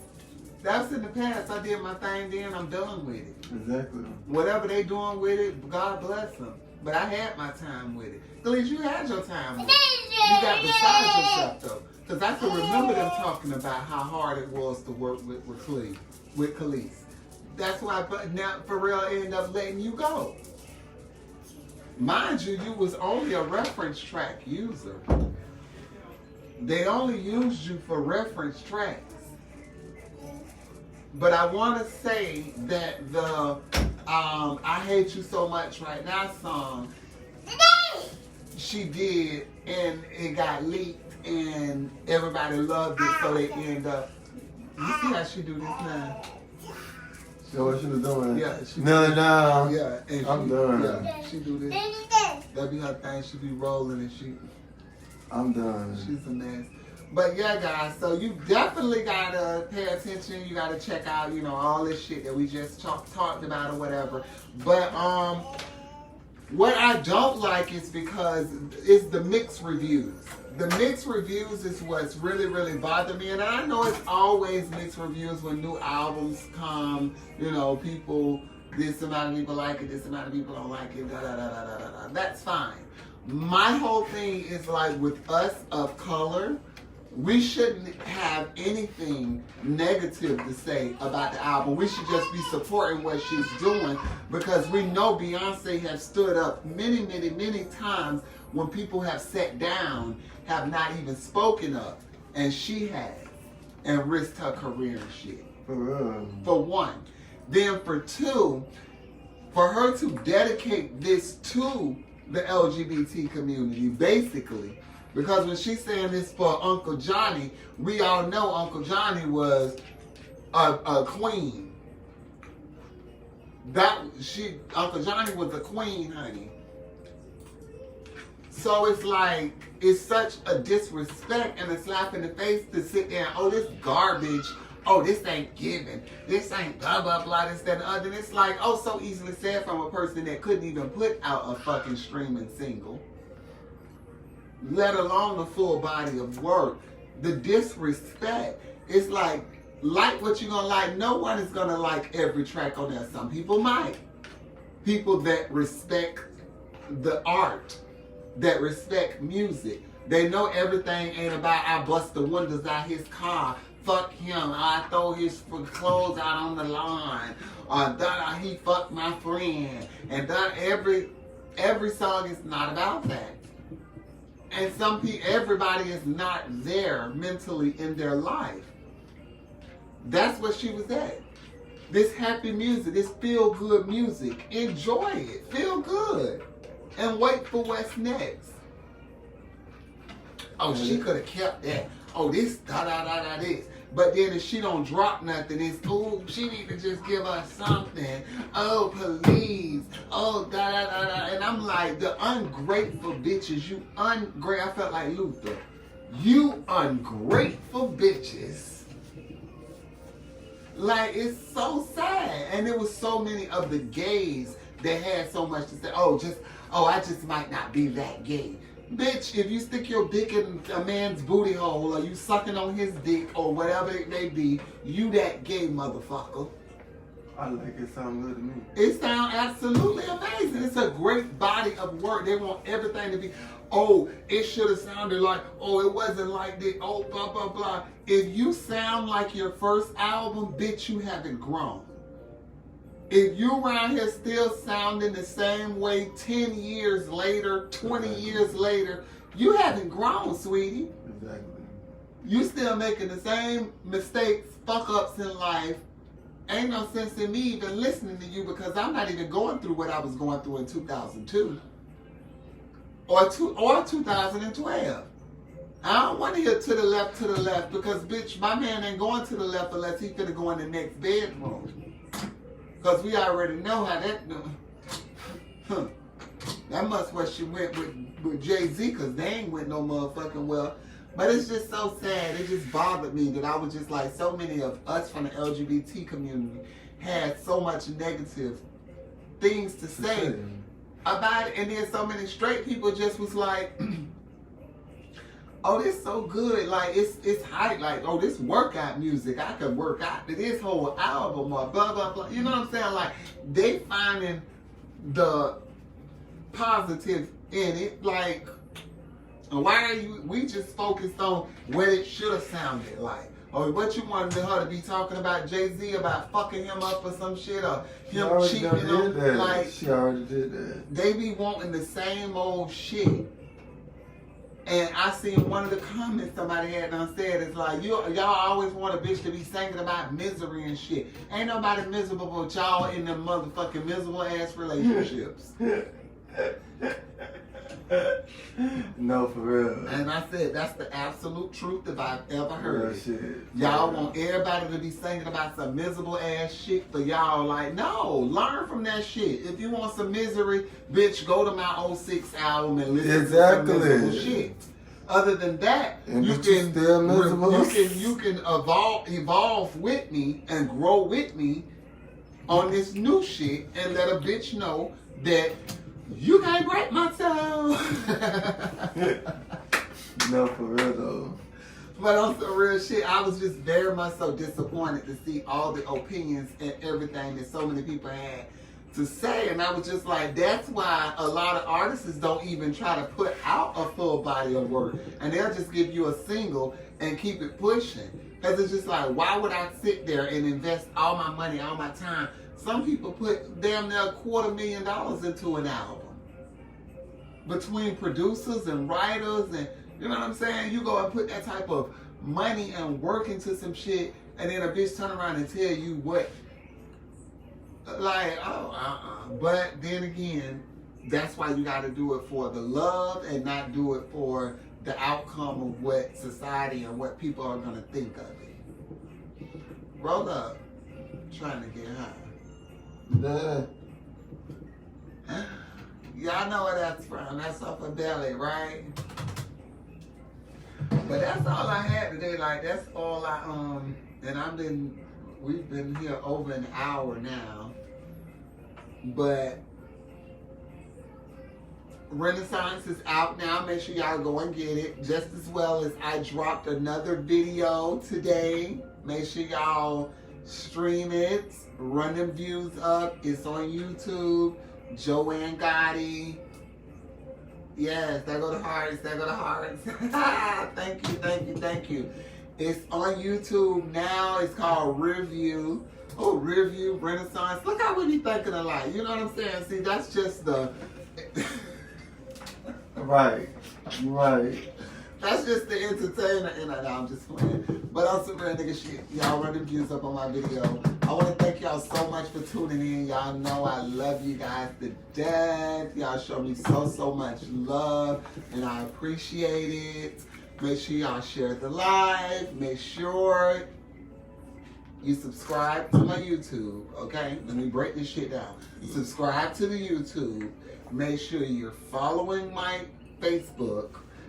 That's in the past. I did my thing then, I'm done with it. Exactly. Whatever they doing with it, God bless them. But I had my time with it. At least you had your time with it. You got beside yourself though. Because I can remember them talking about how hard it was to work with Khalees. That's why now Pharrell ended up letting you go. Mind you, you was only a reference track user. They only used you for reference tracks. But I want to say that the I Hate You So Much Right Now song, she did, and it got leaked, and everybody loved it, so they end up, you see how she do this now? So what she was doing? Yeah. No. Yeah. And I'm done. Yeah, she do this. That be her thing, she be rolling and I'm done. She's a mess. But yeah, guys, so you definitely gotta pay attention. You gotta check out, all this shit that we just talked about or whatever. But what I don't like is because it's the mixed reviews. The mixed reviews is what's really, really bothered me. And I know it's always mixed reviews when new albums come. People, this amount of people like it, this amount of people don't like it, da da da da da da. That's fine. My whole thing is like with us of color, we shouldn't have anything negative to say about the album. We should just be supporting what she's doing because we know Beyonce has stood up many, many, many times when people have sat down, have not even spoken up, and she has, and risked her career and shit. For real. For one. Then for two, for her to dedicate this to the LGBT community, basically, because when she's saying this for Uncle Johnny, we all know Uncle Johnny was a queen. Uncle Johnny was a queen, honey. So it's like, it's such a disrespect and a slap in the face to sit there and, oh, this garbage, oh, this ain't giving, this ain't blah, blah, blah, this, that, and the other. And it's like, oh, so easily said from a person that couldn't even put out a fucking streaming single, let alone a full body of work. The disrespect. It's like what you're gonna like. No one is gonna like every track on there. Some people might. People that respect the art, that respect music. They know everything ain't about I bust the windows out his car, fuck him, I throw his clothes out on the lawn, or that he fucked my friend. And that every song is not about that. And some people, everybody is not there mentally in their life. That's what she was at. This happy music, this feel good music. Enjoy it. Feel good. And wait for what's next. Oh, she could have kept that. Oh, this, da-da-da-da, this. But then if she don't drop nothing, it's, ooh, she need to just give us something. Oh, please. Oh, da-da-da-da. And I'm like, the ungrateful bitches, I felt like Luther. You ungrateful bitches. Like, it's so sad. And there was so many of the gays that had so much to say. I just might not be that gay. Bitch, if you stick your dick in a man's booty hole or you sucking on his dick or whatever it may be, you that gay motherfucker. I like it. Sound good to me. It sounds absolutely amazing. It's a great body of work. They want everything to be, oh, it should have sounded like, oh, it wasn't like this, oh, blah, blah, blah. If you sound like your first album, bitch, you haven't grown. If you around here still sounding the same way 10 years later, 20 years later, you haven't grown, sweetie. Exactly. You still making the same mistakes, fuck-ups in life. Ain't no sense in me even listening to you because I'm not even going through what I was going through in 2002 or 2012. I don't want to hear to the left because, bitch, my man ain't going to the left unless he finna go in the next bedroom. Because we already know how that, that must what she went with Jay-Z because they ain't went no motherfucking well. But it's just so sad. It just bothered me that I was just like, so many of us from the LGBT community had so much negative things to say about it. And then so many straight people just was like, oh, this so good. Like, it's hype. Like, oh, this workout music. I could work out to this whole album or blah, blah, blah. You know what I'm saying? Like, they finding the positive in it. Like, why are we just focused on what it should have sounded like? Or what you wanted her to be talking about Jay-Z about fucking him up or some shit or him cheating on him. Like, she already did that. They be wanting the same old shit. And I seen one of the comments somebody had done said, it's like, y'all always want a bitch to be singing about misery and shit. Ain't nobody miserable but y'all in them motherfucking miserable ass relationships. No, for real. And I said, that's the absolute truth if I've ever heard it. Shit. Y'all want everybody to be singing about some miserable ass shit for y'all. Like, no, learn from that shit. If you want some misery, bitch, go to my 06 album and listen to some miserable shit. Other than that, and you can evolve with me and grow with me on this new shit and let a bitch know that you can't break my soul. No, for real though. But on some real shit, I was just very much so disappointed to see all the opinions and everything that so many people had to say. And I was just like, that's why a lot of artists don't even try to put out a full body of work. And they'll just give you a single and keep it pushing. Because it's just like, why would I sit there and invest all my money, all my time? Some people put damn near $250,000 into an album. Between producers and writers and, you know what I'm saying? You go and put that type of money and work into some shit, and then a bitch turn around and tell you what. Like, But then again, that's why you got to do it for the love and not do it for the outcome of what society and what people are going to think of it. Roll up. Trying to get high. Y'all know where that's from. That's off of Belly, right? But that's all I had today. Like, that's all and we've been here over an hour now. But Renaissance is out now. Make sure y'all go and get it. Just as well as I dropped another video today. Make sure y'all stream it. Run them views up. It's on YouTube. Joanne Gotti. Yes, there go the hearts. There go the hearts. Thank you, thank you, thank you. It's on YouTube now. It's called Review. Oh, Review, Renaissance. Look how we be thinking alike. You know what I'm saying? See, that's just the... Right. That's just the entertainer. And I'm just playing. But on some real nigga shit, y'all run the views up on my video. I want to thank y'all so much for tuning in. Y'all know I love you guys to death. Y'all show me so much love, and I appreciate it. Make sure y'all share the live. Make sure you subscribe to my YouTube, okay? Let me break this shit down. Subscribe to the YouTube. Make sure you're following my Facebook.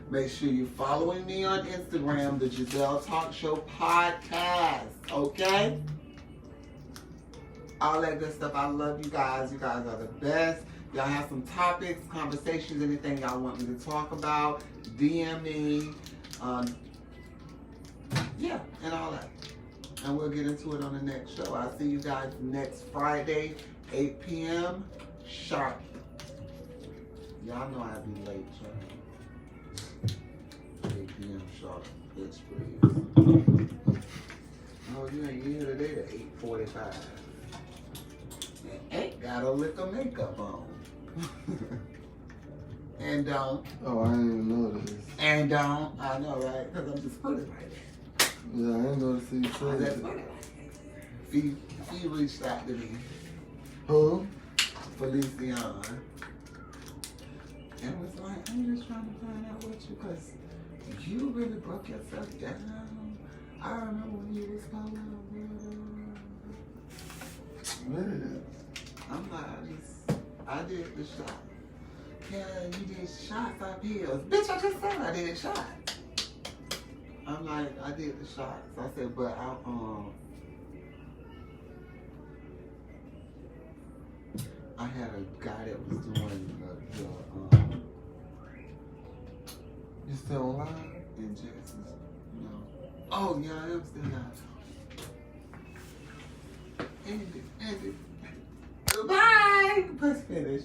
Make sure you're following me on Instagram, the Gezelle Talk Show Podcast, okay? All that good stuff. I love you guys. You guys are the best. Y'all have some topics, conversations, anything y'all want me to talk about, DM me. Yeah, and all that. And we'll get into it on the next show. I'll see you guys next Friday, 8 p.m. sharp. Y'all know I'll be late, y'all. 8 p.m. sharp. Bitch, please. Oh, you ain't here today at 8:45. And ain't got a lick of makeup on. And don't. Oh, I didn't even notice. And don't. I know, right? Because I'm just putting it right there. Yeah, I didn't notice you said That's that. funny. He reached out to me. Who? Felician. And was like, I'm just trying to find out what you, because you really broke yourself down. I remember when you was calling. Man. I'm like, I did the shot. Yeah, you did shots on pills. Bitch, I just said I did shots. I'm like, I did the shots. I said, but I had a guy that was doing You still online? in Jackson, you know. Oh yeah, I am still live. End it. Goodbye. Let's finish.